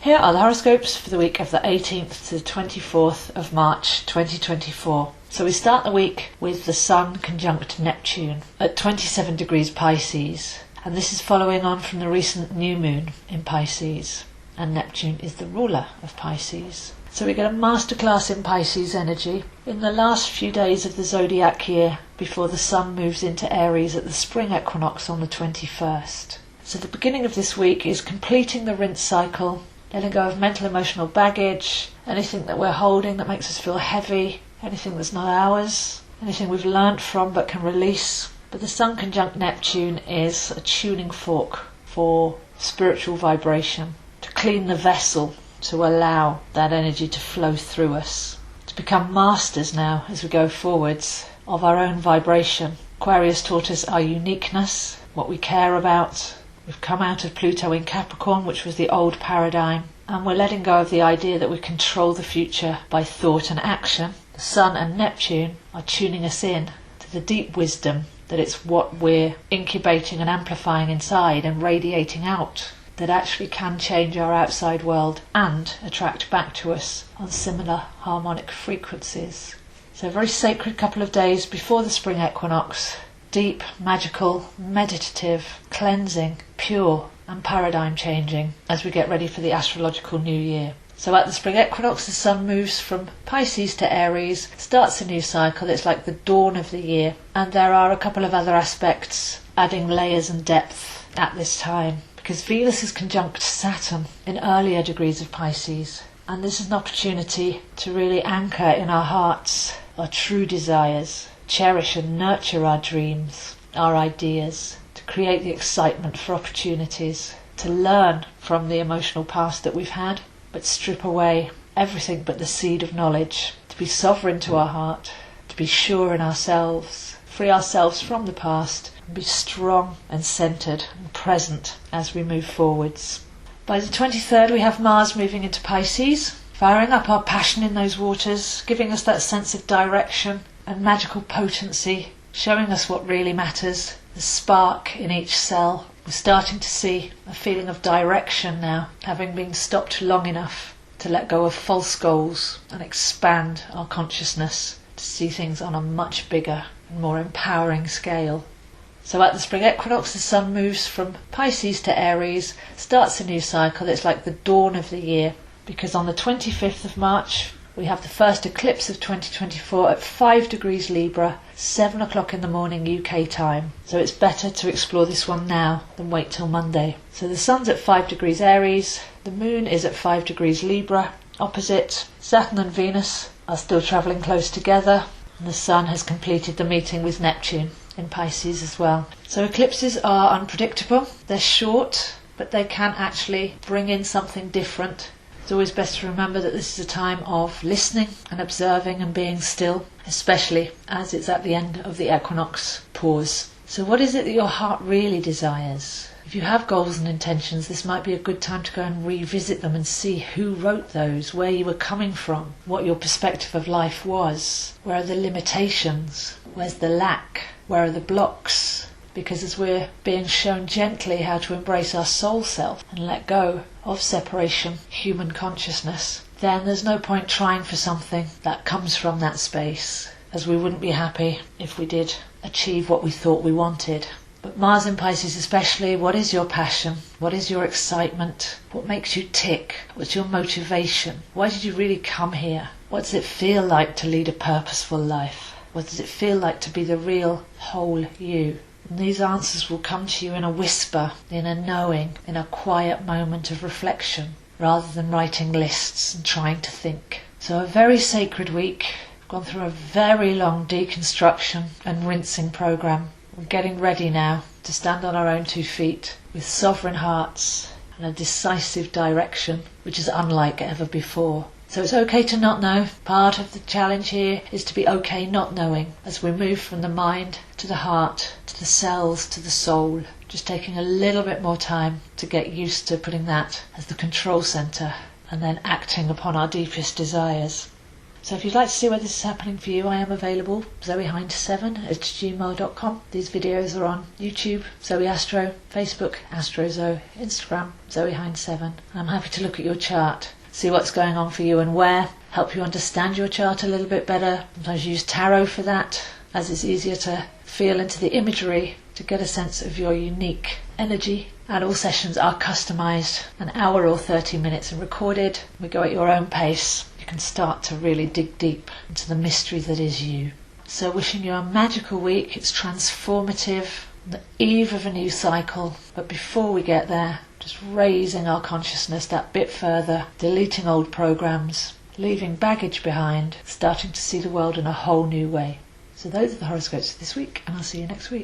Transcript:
Here are the horoscopes for the week of the 18th to the 24th of March 2024. So we start the week with the Sun conjunct Neptune at 27 degrees Pisces. And this is following on from the recent new moon in Pisces. And Neptune is the ruler of Pisces. So we get a masterclass in Pisces energy in the last few days of the zodiac year before the Sun moves into Aries at the spring equinox on the 21st. So the beginning of this week is completing the rinse cycle, letting go of mental emotional baggage, anything that we're holding that makes us feel heavy, anything that's not ours, anything we've learnt from but can release. But the Sun conjunct Neptune is a tuning fork for spiritual vibration, to clean the vessel, to allow that energy to flow through us, to become masters now as we go forwards of our own vibration. Aquarius taught us our uniqueness, what we care about. We've come out of Pluto in Capricorn, which was the old paradigm, and we're letting go of the idea that we control the future by thought and action. The Sun and Neptune are tuning us in to the deep wisdom that it's what we're incubating and amplifying inside and radiating out that actually can change our outside world and attract back to us on similar harmonic frequencies. So a very sacred couple of days before the spring equinox. Deep, magical, meditative, cleansing, pure and paradigm changing as we get ready for the astrological new year. So at the spring equinox the Sun moves from Pisces to Aries, starts a new cycle. It's like the dawn of the year, and there are a couple of other aspects adding layers and depth at this time because Venus is conjunct Saturn in earlier degrees of Pisces, and this is an opportunity to really anchor in our hearts our true desires, cherish and nurture our dreams, our ideas, to create the excitement for opportunities, to learn from the emotional past that we've had, but strip away everything but the seed of knowledge, to be sovereign to our heart, to be sure in ourselves, free ourselves from the past, and be strong and centred and present as we move forwards. By the 23rd we have Mars moving into Pisces, firing up our passion in those waters, giving us that sense of direction and magical potency, showing us what really matters, the spark in each cell. We're starting to see a feeling of direction now, having been stopped long enough to let go of false goals and expand our consciousness to see things on a much bigger and more empowering scale. So at the spring equinox the Sun moves from Pisces to Aries, starts a new cycle. It's like the dawn of the year, because on the 25th of March we have the first eclipse of 2024 at 5 degrees Libra, 7 o'clock in the morning UK time. So it's better to explore this one now than wait till Monday. So the Sun's at 5 degrees Aries, the Moon is at 5 degrees Libra, opposite. Saturn and Venus are still travelling close together, and the Sun has completed the meeting with Neptune in Pisces as well. So eclipses are unpredictable, they're short, but they can actually bring in something different. It's always best to remember that this is a time of listening and observing and being still, especially as it's at the end of the equinox pause. So what is it that your heart really desires? If you have goals and intentions, this might be a good time to go and revisit them and see who wrote those, where you were coming from, what your perspective of life was, where are the limitations, where's the lack, where are the blocks? Because as we're being shown gently how to embrace our soul self and let go of separation, human consciousness, then there's no point trying for something that comes from that space, as we wouldn't be happy if we did achieve what we thought we wanted. But Mars in Pisces especially, what is your passion? What is your excitement? What makes you tick? What's your motivation? Why did you really come here? What does it feel like to lead a purposeful life? What does it feel like to be the real, whole you? And these answers will come to you in a whisper, in a knowing, in a quiet moment of reflection, rather than writing lists and trying to think. So a very sacred week. We've gone through a very long deconstruction and rinsing program. We're getting ready now to stand on our own 2 feet with sovereign hearts and a decisive direction which is unlike ever before. So it's okay to not know. Part of the challenge here is to be okay not knowing as we move from the mind to the heart, to the cells, to the soul. Just taking a little bit more time to get used to putting that as the control centre and then acting upon our deepest desires. So if you'd like to see where this is happening for you, I am available, zoehind7@gmail.com. These videos are on YouTube, Zoe Astro, Facebook, AstroZoe, Instagram, zoehind7. I'm happy to look at your chart, see what's going on for you and where, help you understand your chart a little bit better. Sometimes use tarot for that, as it's easier to feel into the imagery to get a sense of your unique energy. And all sessions are customised, an hour or 30 minutes and recorded. We go at your own pace. You can start to really dig deep into the mystery that is you. So wishing you a magical week. It's transformative, on the eve of a new cycle. But before we get there, just raising our consciousness that bit further, deleting old programs, leaving baggage behind, starting to see the world in a whole new way. So those are the horoscopes for this week, and I'll see you next week.